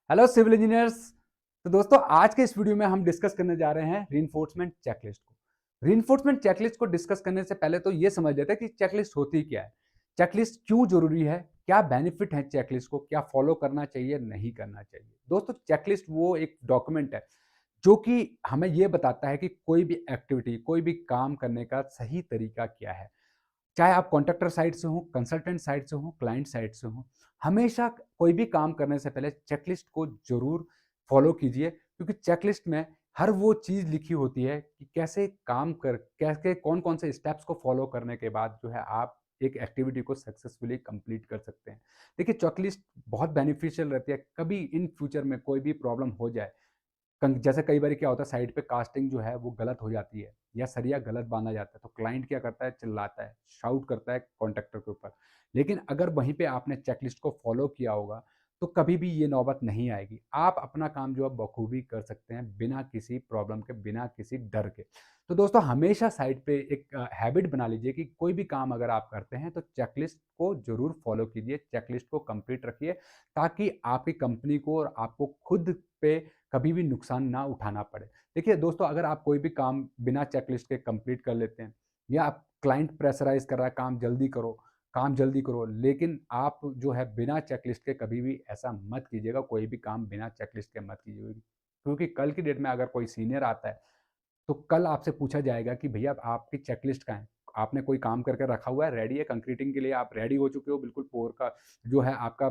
Hello civil engineers. तो दोस्तों आज के इस वीडियो में हम डिस्कस करने जा रहे हैं रीइंफोर्समेंट चेकलिस्ट को। रीइंफोर्समेंट चेकलिस्ट को डिस्कस करने से पहले तो ये समझ लेते हैं कि चेकलिस्ट होती क्या है, चेकलिस्ट क्यों जरूरी है, क्या बेनिफिट है चेकलिस्ट को, क्या फॉलो करना चाहिए नहीं करना चाहिए। दोस्तों चेकलिस्ट वो एक डॉक्यूमेंट है जो कि हमें ये बताता है कि कोई भी एक्टिविटी, कोई भी काम करने का सही तरीका क्या है। चाहे आप कॉन्ट्रैक्टर साइड से हो, कंसल्टेंट साइड से हो, क्लाइंट साइड से हो, हमेशा कोई भी काम करने से पहले चेकलिस्ट को जरूर फॉलो कीजिए, क्योंकि चेकलिस्ट में हर वो चीज़ लिखी होती है कि कैसे काम कर, कैसे कौन कौन से स्टेप्स को फॉलो करने के बाद जो है आप एक एक्टिविटी को सक्सेसफुली कंप्लीट कर सकते हैं। देखिए चेकलिस्ट बहुत बेनिफिशियल रहती है, कभी इन फ्यूचर में कोई भी प्रॉब्लम हो जाए, जैसे कई बार क्या होता है साइड पे कास्टिंग जो है वो गलत हो जाती है या सरिया गलत बांधा जाता है, तो क्लाइंट क्या करता है, चिल्लाता है, शाउट करता है कॉन्ट्रैक्टर के ऊपर। लेकिन अगर वहीं पे आपने चेकलिस्ट को फॉलो किया होगा तो कभी भी ये नौबत नहीं आएगी, आप अपना काम जो है बखूबी कर सकते हैं बिना किसी प्रॉब्लम के, बिना किसी डर के। तो दोस्तों हमेशा साइड पे एक हैबिट बना लीजिए कि कोई भी काम अगर आप करते हैं तो चेकलिस्ट को जरूर फॉलो कीजिए, चेकलिस्ट को कंप्लीट रखिए, ताकि आपकी कंपनी को और आपको खुद पे कभी भी नुकसान ना उठाना पड़े। देखिए दोस्तों, अगर आप कोई भी काम बिना चेकलिस्ट के कंप्लीट कर लेते हैं या आप क्लाइंट प्रेशराइज़ कर रहा है काम जल्दी करो, लेकिन आप जो है बिना चेकलिस्ट के कभी भी ऐसा मत कीजिएगा, कोई भी काम बिना चेकलिस्ट के मत कीजिएगा। क्योंकि कल की डेट में अगर कोई सीनियर आता है तो कल आपसे पूछा जाएगा कि भैया आपकी चेकलिस्ट कहाँ है? आपने कोई काम करके रखा हुआ है, रेडी है कंक्रीटिंग के लिए, आप रेडी हो चुके हो, बिल्कुल पोर का जो है आपका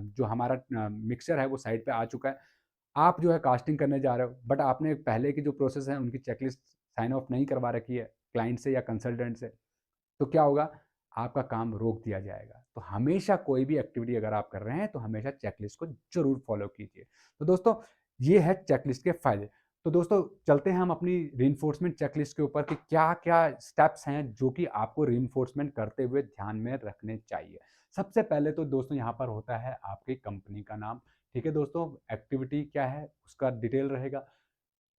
जो हमारा मिक्सचर है वो साइड पे आ चुका है। आप जो है कास्टिंग करने जा रहे हो, बट आपने पहले की जो प्रोसेस है उनकी चेकलिस्ट साइन ऑफ नहीं करवा रखी है क्लाइंट से या कंसल्टेंट से, तो क्या होगा? आपका काम रोक दिया जाएगा। तो हमेशा कोई भी एक्टिविटी अगर आप कर रहे हैं तो हमेशा चेकलिस्ट को ज़रूर फॉलो कीजिए। तो दोस्तों ये है चेकलिस्ट के फ़ायदे। तो दोस्तों चलते हैं हम अपनी रीइंफोर्समेंट चेकलिस्ट के ऊपर कि क्या-क्या स्टेप्स हैं जो कि आपको रीइंफोर्समेंट करते हुए ध्यान में रखने चाहिए। सबसे पहले तो दोस्तों यहाँ पर होता है आपकी कंपनी का नाम। ठीक है दोस्तों, एक्टिविटी क्या है उसका डिटेल रहेगा,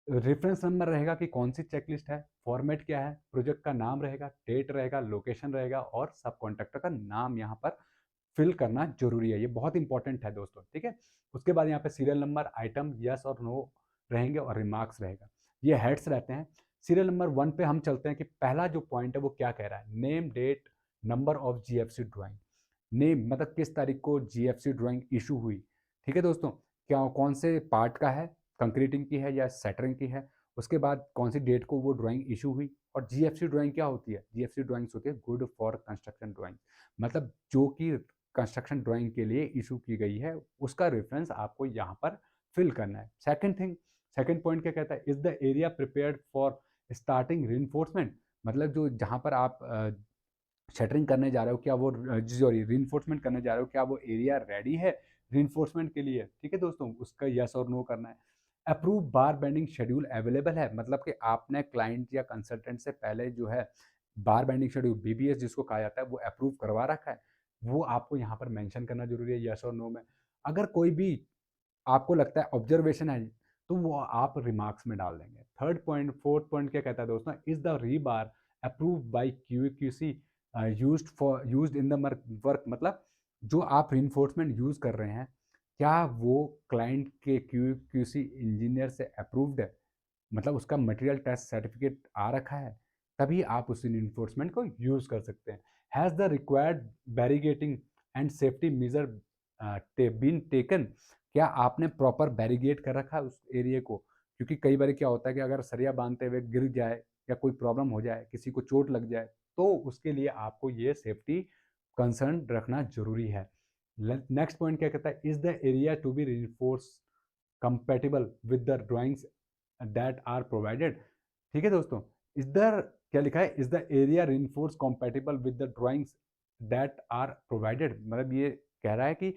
रेफरेंस नंबर रहेगा कि कौन सी चेकलिस्ट है, फॉर्मेट क्या है, प्रोजेक्ट का नाम रहेगा, डेट रहेगा, लोकेशन रहेगा और सब कॉन्ट्रैक्टर का नाम यहाँ पर फिल करना जरूरी है। ये बहुत इंपॉर्टेंट है दोस्तों, ठीक है। उसके बाद यहाँ पे सीरियल नंबर, आइटम यस और नो रहेंगे और रिमार्क्स रहेगा, ये हेड्स रहते हैं। सीरियल नंबर 1 पे हम चलते हैं कि पहला जो पॉइंट है वो क्या कह रहा है, name, date, number of GFC drawing. Name मतलब किस तारीख को जीएफसी ड्राइंग इशू हुई, ठीक है दोस्तों, क्या कौन से पार्ट का है, कंक्रीटिंग की है या सेटरिंग की है। उसके बाद कौन सी डेट को वो ड्राइंग इशू हुई। और जीएफसी ड्राइंग क्या होती है, जीएफसी ड्राइंग्स होती है गुड फॉर कंस्ट्रक्शन ड्राइंग, मतलब जो कि कंस्ट्रक्शन ड्राइंग के लिए इशू की गई है, उसका रेफरेंस आपको यहाँ पर फिल करना है। सेकंड पॉइंट क्या कहता है, is the area prepared for starting reinforcement, मतलब जो जहाँ पर आप शटरिंग करने जा रहे हो, क्या वो सॉरी रीइंफोर्समेंट करने जा रहे हो, क्या वो एरिया रेडी है रीइंफोर्समेंट के लिए। ठीक है दोस्तों, उसका यस और नो करना है। अप्रूव बार बेंडिंग शेड्यूल अवेलेबल है, मतलब कि आपने क्लाइंट या कंसल्टेंट से पहले जो है बार बेंडिंग शेड्यूल, बीबीएस जिसको कहा जाता है, वो अप्रूव करवा रखा है, वो आपको यहाँ पर मेंशन करना जरूरी है यस और नो में। अगर कोई भी आपको लगता है ऑब्जर्वेशन है तो वो आप रिमार्क्स में डाल देंगे। फोर्थ पॉइंट क्या कहता है दोस्तों, is the rebar approve by QC used in the work, मतलब जो आप रिइंफोर्समेंट यूज कर रहे हैं, क्या वो क्लाइंट के क्यूसी इंजीनियर से अप्रूव्ड है, मतलब उसका मटेरियल टेस्ट सर्टिफिकेट आ रखा है, तभी आप उस इन्फोर्समेंट को यूज कर सकते हैं। Has the required barricading and safety measure been taken, क्या आपने प्रॉपर बैरिगेट कर रखा है उस एरिया को, क्योंकि कई बार क्या होता है कि अगर सरिया बांधते हुए गिर जाए या कोई प्रॉब्लम हो जाए, किसी को चोट लग जाए, तो उसके लिए आपको ये सेफ्टी कंसर्न रखना जरूरी है। नेक्स्ट पॉइंट क्या कहता है, is the area to be reinforce compatible with the drawings that are provided. ठीक है दोस्तों, इधर क्या लिखा है, is the area reinforce compatible with the drawings that are provided, मतलब ये कह रहा है कि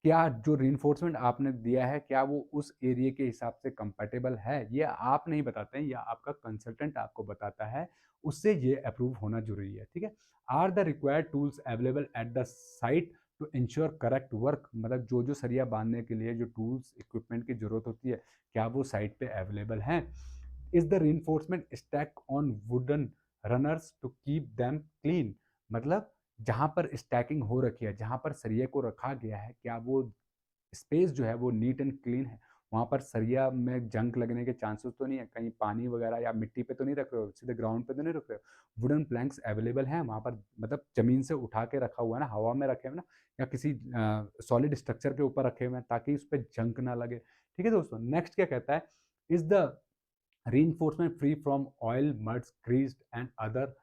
क्या जो रिइंफोर्समेंट आपने दिया है क्या वो उस एरिया के हिसाब से कंपेटेबल है। ये आप नहीं बताते हैं, या आपका कंसल्टेंट आपको बताता है, उससे ये अप्रूव होना जरूरी है। ठीक है। Are the required tools available at the site to ensure correct work, मतलब जो जो सरिया बांधने के लिए जो टूल्स इक्विपमेंट की जरूरत होती है, क्या वो साइट पे अवेलेबल हैं। Is the reinforcement stack on wooden runners to keep them clean, मतलब जहां पर स्टैकिंग हो रखी है, जहां पर सरिये को रखा गया है, क्या वो स्पेस जो है वो नीट एंड क्लीन है, वहाँ पर सरिया में जंग लगने के चांसेस तो नहीं है, कहीं पानी वगैरह या मिट्टी पे तो नहीं रख रहे हो, सीधे ग्राउंड पे तो नहीं रख रहे हो, वुडन प्लैंक्स अवेलेबल हैं वहाँ पर, मतलब ज़मीन से उठा के रखा हुआ है ना, हवा में रखे हुए ना, या किसी सॉलिड स्ट्रक्चर के ऊपर रखे हुए हैं ताकि उस पे जंग ना लगे। ठीक है दोस्तों, नेक्स्ट क्या कहता है, is the reinforcement free from oil, muds, grease and other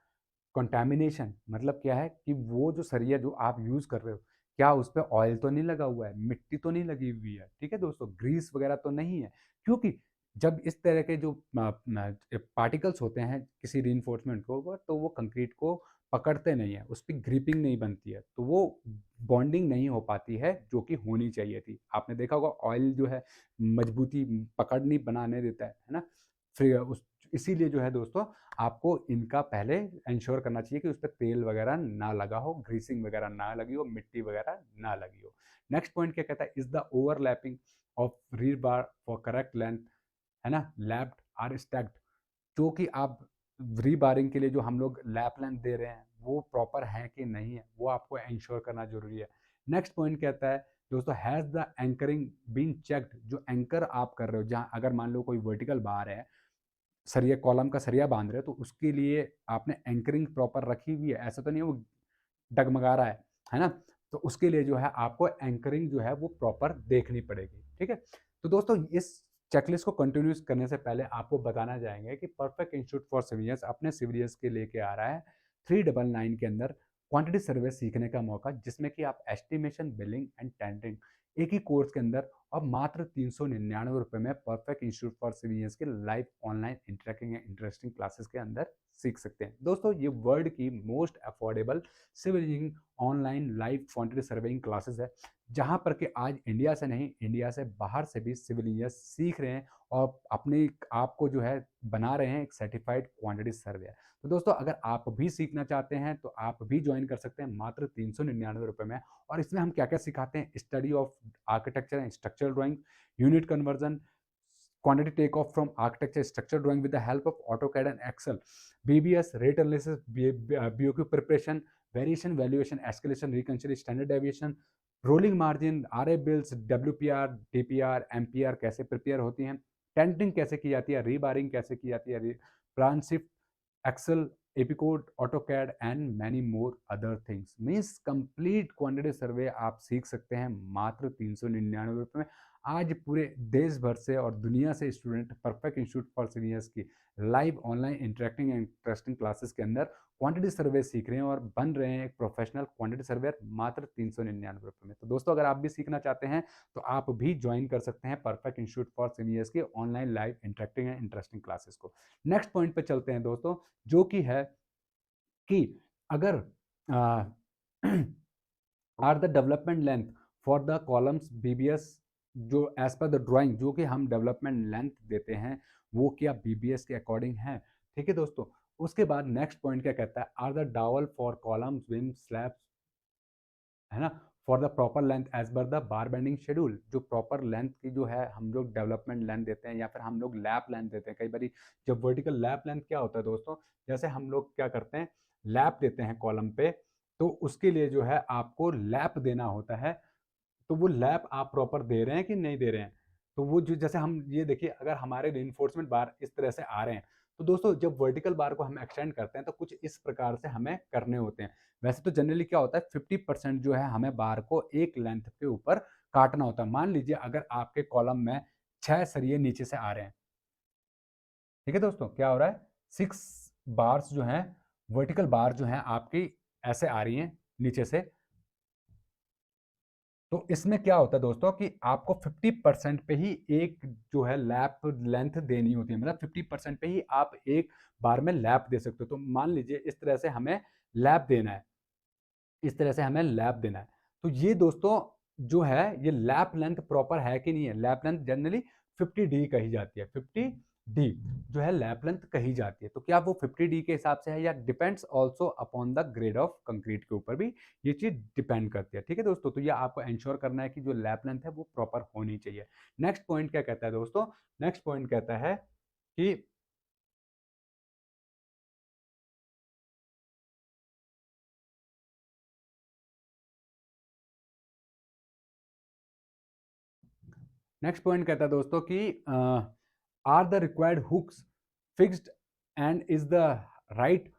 contamination. मतलब क्या है कि वो जो सरिया जो आप यूज़ कर रहे हो, क्या उस पे ऑयल तो नहीं लगा हुआ है, मिट्टी तो नहीं लगी हुई है, ठीक है दोस्तों, ग्रीस वगैरह तो नहीं है। क्योंकि जब इस तरह के जो पार्टिकल्स होते हैं किसी रीइंफोर्समेंट के ऊपर, तो वो कंक्रीट को पकड़ते नहीं है, उस पर ग्रिपिंग नहीं बनती है, तो वो बॉन्डिंग नहीं हो पाती है जो कि होनी चाहिए थी। आपने देखा होगा ऑयल जो है मजबूती पकड़ नहीं बनाने देता है ना, फिर उस इसीलिए जो है दोस्तों आपको इनका पहले इंश्योर करना चाहिए कि उस पर तेल वगैरह ना लगा हो, ग्रीसिंग वगैरह ना लगी हो, मिट्टी वगैरह ना लगी हो। नेक्स्ट पॉइंट क्या कहता है, is the overlapping of rear bar for correct length, है ना, लैप्ड आर स्टैक्ड, जो कि आप रीबारिंग के लिए जो हम लोग लैप लेंथ दे रहे हैं वो प्रॉपर है कि नहीं है, वो आपको इंश्योर करना जरूरी है। नेक्स्ट पॉइंट कहता है दोस्तों, has the anchoring been checked, जो एंकर आप कर रहे हो, जहाँ अगर मान लो कोई वर्टिकल बार है, सरिया कॉलम का सरिया बांध रहे हो, तो उसके लिए आपने एंकरिंग प्रॉपर रखी हुई है, ऐसा तो नहीं है वो डगमगा रहा है ना, तो उसके लिए जो है आपको एंकरिंग जो है वो प्रॉपर देखनी पड़ेगी। ठीक है, तो दोस्तों इस चेकलिस्ट को कंटिन्यूस करने से पहले आपको बताना चाहेंगे कि परफेक्ट इंस्टीट्यूट फॉर सिविलियंस अपने सिविलियंस के लेके आ रहा है 399 के अंदर क्वांटिटी सर्वे सीखने का मौका, जिसमें कि आप एस्टिमेशन, बिलिंग एंड टेंडरिंग एक ही कोर्स के अंदर और मात्र 399 रुपये में परफेक्ट इंस्टीट्यूट फॉर सिविलियंस के live online interacting and interesting classes के अंदर सीख सकते हैं। दोस्तों ये वर्ल्ड की most affordable civil engineering online live quantity surveying classes है, जहां पर कि आज इंडिया से नहीं, इंडिया से बाहर से भी सिविल इंजीनियर सीख रहे हैं और अपने आप को जो है बना रहे हैं एक सर्टिफाइड क्वांटिटी सर्वे। तो दोस्तों अगर आप भी सीखना चाहते हैं तो आप भी ज्वाइन कर सकते हैं मात्र 399 रुपये में। और इसमें हम क्या क्या सिखाते हैं, study of architecture and structural drawing, unit conversion, quantity takeoff from architecture, structure drawing with the help of AutoCAD and Excel, BBS, rate analysis, BOQ preparation, variation, valuation, escalation, reconciliation, standard deviation, rolling margin, RA bills, WPR, DPR, MPR कैसे prepare होती हैं, tenting कैसे की जाती है, रीबारिंग कैसे की जाती है, प्लान शिफ्ट, एक्सेल, एपिकोड, AutoCAD and many more other things. Means complete quantity survey आप सीख सकते हैं मात्र 399 रुपये में। आज पूरे देश भर से और दुनिया से student perfect institute for seniors की live online interacting and interesting classes के अंदर क्वांटिटी सर्वे सीख रहे हैं और बन रहे हैं एक प्रोफेशनल क्वांटिटी सर्वेयर मात्र 399 रुपये में। तो दोस्तों अगर आप भी सीखना चाहते हैं तो आप भी ज्वाइन कर सकते हैं परफेक्ट इंस्टीट्यूट फॉर सीनियर्स की online live interacting and interesting classes को। नेक्स्ट पॉइंट पे चलते हैं दोस्तों, जो कि है कि अगर are the development length for the columns BBS, जो एज पर द ड्राइंग जो कि हम डेवलपमेंट लेंथ देते हैं वो क्या बीबीएस के अकॉर्डिंग है। ठीक है दोस्तों, उसके बाद नेक्स्ट पॉइंट क्या कहता है, are the dowel for columns beam slabs, है ना, for the proper length as per the bar bending schedule, जो प्रॉपर लेंथ की जो है हम लोग डेवलपमेंट लेंथ देते हैं या फिर हम लोग लैप लेंथ देते हैं। कई बार जब वर्टिकल लैप लेंथ क्या होता है दोस्तों, जैसे हम लोग क्या करते हैं, लैप देते हैं कॉलम पे, तो उसके लिए जो है आपको लैप देना होता है, तो वो लैप आप प्रॉपर दे रहे हैं कि नहीं दे रहे हैं। तो वो जो जैसे हम ये देखिए, अगर हमारे रिइंफोर्समेंट बार इस तरह से आ रहे हैं, तो दोस्तों जब वर्टिकल बार को हम एक्सटेंड करते हैं तो कुछ इस प्रकार से हमें करने होते हैं। वैसे तो जनरली क्या होता है, 50% जो है हमें बार को एक लेंथ के ऊपर काटना होता है। मान लीजिए अगर आपके कॉलम में 6 सरिये नीचे से आ रहे हैं, ठीक है दोस्तों, क्या हो रहा है, 6 बार्स जो हैं, वर्टिकल बार जो हैं आपकी ऐसे आ रही हैं नीचे से, तो इसमें क्या होता है दोस्तों कि आपको 50% पे ही एक जो है लैप लेंथ देनी होती है, मतलब 50% पे ही आप एक बार में लैप दे सकते हो। तो मान लीजिए इस तरह से हमें लैप देना है, इस तरह से हमें लैप देना है, तो ये दोस्तों जो है ये लैप लेंथ प्रॉपर है कि नहीं है। लैप लेंथ जनरली 50D कही जाती है, 50D जो है लैप लेंथ कही जाती है। तो क्या वो 50D के हिसाब से है या depends also upon the grade of concrete के ऊपर भी ये चीज डिपेंड करती है। ठीक है दोस्तों, तो ये आपको इंश्योर करना है कि जो लैप लेंथ है वो प्रॉपर होनी चाहिए। नेक्स्ट पॉइंट क्या कहता है दोस्तों, नेक्स्ट पॉइंट कहता है कि नेक्स्ट पॉइंट कहता है दोस्तों कि are the required hooks fixed and is the right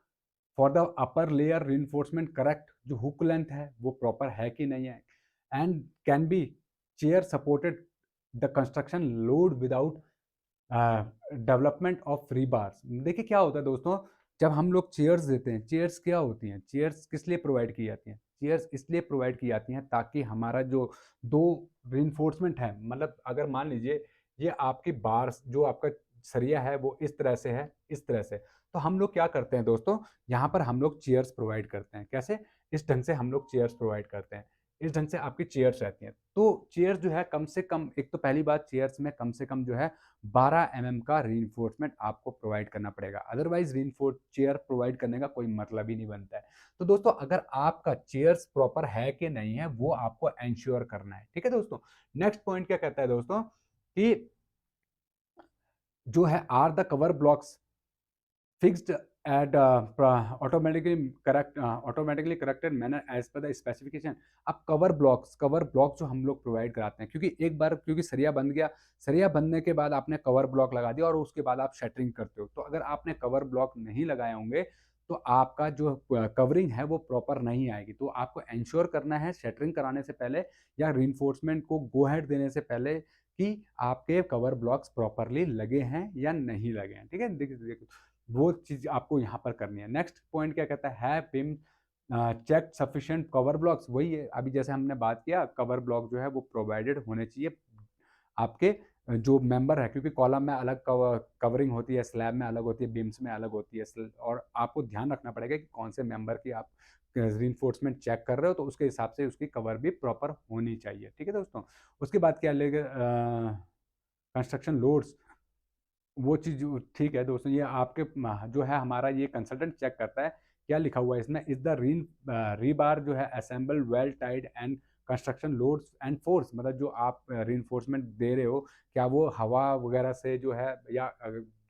for the upper layer reinforcement correct, जो हुक लेंथ है वो प्रॉपर है कि नहीं है, and can be chair supported the construction load without development of rebars. देखिए क्या होता है दोस्तों, जब हम लोग चेयर्स देते हैं, चेयर्स क्या होती हैं, चेयर्स किस लिए प्रोवाइड की जाती हैं, चेयर्स इसलिए प्रोवाइड की जाती हैं ताकि हमारा जो दो रिइंफोर्समेंट है, मतलब अगर मान लीजिए ये आपकी बार्स, जो आपका सरिया है वो इस तरह से है, इस तरह से, तो हम लोग क्या करते हैं दोस्तों, यहाँ पर हम लोग चेयर्स प्रोवाइड करते हैं। कैसे? इस ढंग से हम लोग चेयर्स प्रोवाइड करते हैं, इस ढंग से आपकी चेयर्स रहती हैं। तो चेयर्स जो है कम से कम, एक तो पहली बात, चेयर्स में कम से कम जो है 12 का रीइंफोर्समेंट आपको प्रोवाइड करना पड़ेगा, अदरवाइज रीइंफोर्स चेयर प्रोवाइड करने का कोई मतलब ही नहीं बनता है। तो दोस्तों अगर आपका चेयर्स प्रॉपर है कि नहीं है वो आपको एंश्योर करना है, ठीक है दोस्तों। नेक्स्ट पॉइंट क्या कहता है दोस्तों कि जो है are the cover blocks fixed at automatically corrected manner as per the specification। अब कवर ब्लॉक्स जो हम लोग प्रोवाइड कराते हैं, क्योंकि एक बार क्योंकि सरिया बन गया, सरिया बनने के बाद आपने कवर ब्लॉक लगा दिया और उसके बाद आप शटरिंग करते हो, तो अगर आपने कवर ब्लॉक नहीं लगाए होंगे तो आपका जो कवरिंग है वो प्रॉपर नहीं आएगी। तो आपको इंश्योर करना है शटरिंग कराने से पहले या रीइंफोर्समेंट को गो हेड देने से पहले कि आपके कवर ब्लॉक्स प्रॉपरली लगे हैं या नहीं लगे हैं, ठीक है। देखिए वो चीज़ आपको यहाँ पर करनी है। नेक्स्ट पॉइंट क्या कहता है पिम चेक सफिशिएंट कवर ब्लॉक्स, वही है अभी जैसे हमने बात किया, कवर ब्लॉक जो है वो प्रोवाइडेड होने चाहिए आपके जो मेंबर है, क्योंकि कॉलम में अलग कवरिंग होती है, स्लैब में अलग होती है, बीम्स में अलग होती है, और आपको ध्यान रखना पड़ेगा कि कौन से मेंबर की आप रीइंफोर्समेंट चेक कर रहे हो, तो उसके हिसाब से उसकी कवर भी प्रॉपर होनी चाहिए, ठीक है दोस्तों। उसके बाद क्या लेगा, कंस्ट्रक्शन लोड्स, वो चीज़ ठीक है दोस्तों, ये आपके जो है हमारा ये कंसल्टेंट चेक करता है क्या लिखा हुआ है इसमें, इज द रीबार जो है assemble well tied and construction loads and force, मतलब जो आप रीइंफोर्समेंट दे रहे हो क्या वो हवा वगैरह से जो है, या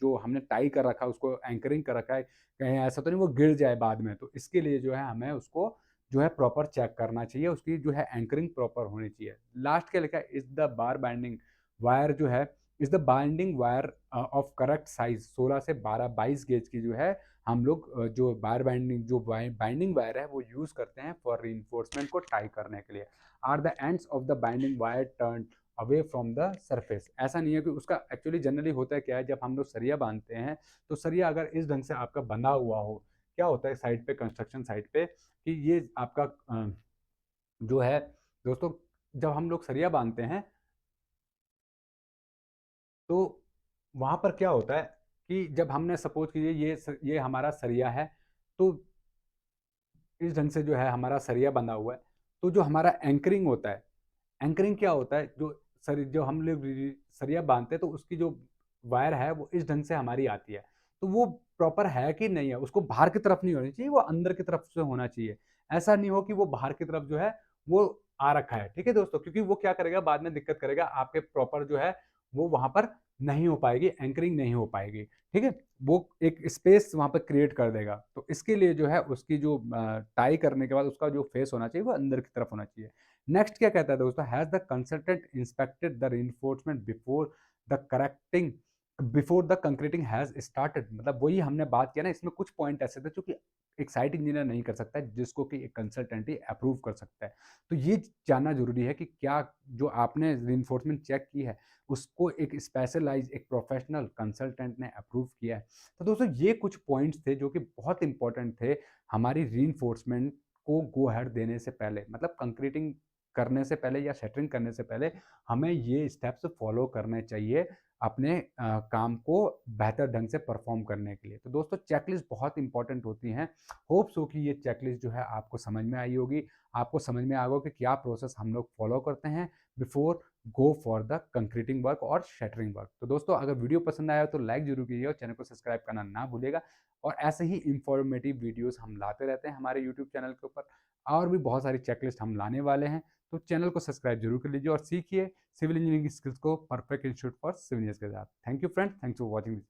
जो हमने टाई कर रखा है उसको एंकरिंग कर रखा है, कहीं ऐसा तो नहीं वो गिर जाए बाद में, तो इसके लिए जो है हमें उसको जो है प्रॉपर चेक करना चाहिए, उसकी जो है एंकरिंग प्रॉपर होनी चाहिए। लास्ट क्या लिखा है, is the bar binding wire जो है, is the binding wire of correct size, 16 से 22 गेज की जो है हम लोग जो वायर बाइंडिंग, जो बाइंडिंग वायर है वो यूज करते हैं फॉर रीइंफोर्समेंट को टाई करने के लिए। Are the ends of the binding wire turn away from the surface, ऐसा नहीं है कि उसका एक्चुअली जनरली होता है क्या है, जब हम लोग सरिया बांधते हैं तो सरिया अगर इस ढंग से आपका बंधा हुआ हो, क्या होता है साइड पे, कंस्ट्रक्शन साइड पे, कि ये आपका जो है दोस्तों, जब हम लोग सरिया बांधते हैं तो वहाँ पर क्या होता है कि जब हमने सपोज कीजिए ये हमारा सरिया है, तो इस ढंग से जो है हमारा सरिया बंधा हुआ है, तो जो हमारा एंकरिंग होता है, एंकरिंग क्या होता है, जो हम लोग सरिया बांधते हैं तो उसकी जो वायर है वो इस ढंग से हमारी आती है, तो वो प्रॉपर है कि नहीं है, उसको बाहर की तरफ नहीं होनी चाहिए, वो अंदर की तरफ से होना चाहिए। ऐसा नहीं हो कि वो बाहर की तरफ जो है वो आ रखा है, ठीक है दोस्तों, क्योंकि वो क्या करेगा बाद में दिक्कत करेगा, आपके प्रॉपर जो है वो वहां पर नहीं हो पाएगी, एंकरिंग नहीं हो पाएगी, ठीक है। वो एक स्पेस वहां पर क्रिएट कर देगा, तो इसके लिए जो है उसकी जो टाई करने के बाद उसका जो फेस होना चाहिए वो अंदर की तरफ होना चाहिए। नेक्स्ट क्या कहता है दोस्तों, has the consultant inspected the reinforcement before the concreting has started, मतलब वही हमने बात किया ना, इसमें कुछ पॉइंट ऐसे थे जो कि एक साइट इंजीनियर नहीं कर सकता है, जिसको कि एक कंसल्टेंट ही अप्रूव कर सकता है। तो ये जानना जरूरी है कि क्या जो आपने रीइंफोर्समेंट चेक की है उसको एक स्पेशलाइज, एक प्रोफेशनल कंसल्टेंट ने अप्रूव किया है। तो दोस्तों ये कुछ पॉइंट्स थे जो कि बहुत इंपॉर्टेंट थे हमारी रीइंफोर्समेंट को गो हेड देने से पहले, मतलब कंक्रीटिंग करने से पहले या शटरिंग करने से पहले हमें ये स्टेप्स फॉलो करने चाहिए अपने काम को बेहतर ढंग से परफॉर्म करने के लिए। तो दोस्तों चेकलिस्ट बहुत इंपॉर्टेंट होती हैं। होप्स हो कि ये चेकलिस्ट जो है आपको समझ में आई होगी, आपको समझ में आ गया कि क्या प्रोसेस हम लोग फॉलो करते हैं before go for the concreting work और शटरिंग वर्क। तो दोस्तों अगर वीडियो पसंद आया तो लाइक जरूर कीजिए और चैनल को सब्सक्राइब करना ना भूलेगा, और ऐसे ही इंफॉर्मेटिव वीडियोस हम लाते रहते हैं हमारे यूट्यूब चैनल के ऊपर, और भी बहुत सारी चेकलिस्ट हम लाने वाले हैं। तो चैनल को सब्सक्राइब जरूर कर लीजिए और सीखिए सिविल इंजीनियरिंग स्किल्स को perfect institute for civil engineers के साथ। Thank you friends, thanks for watching.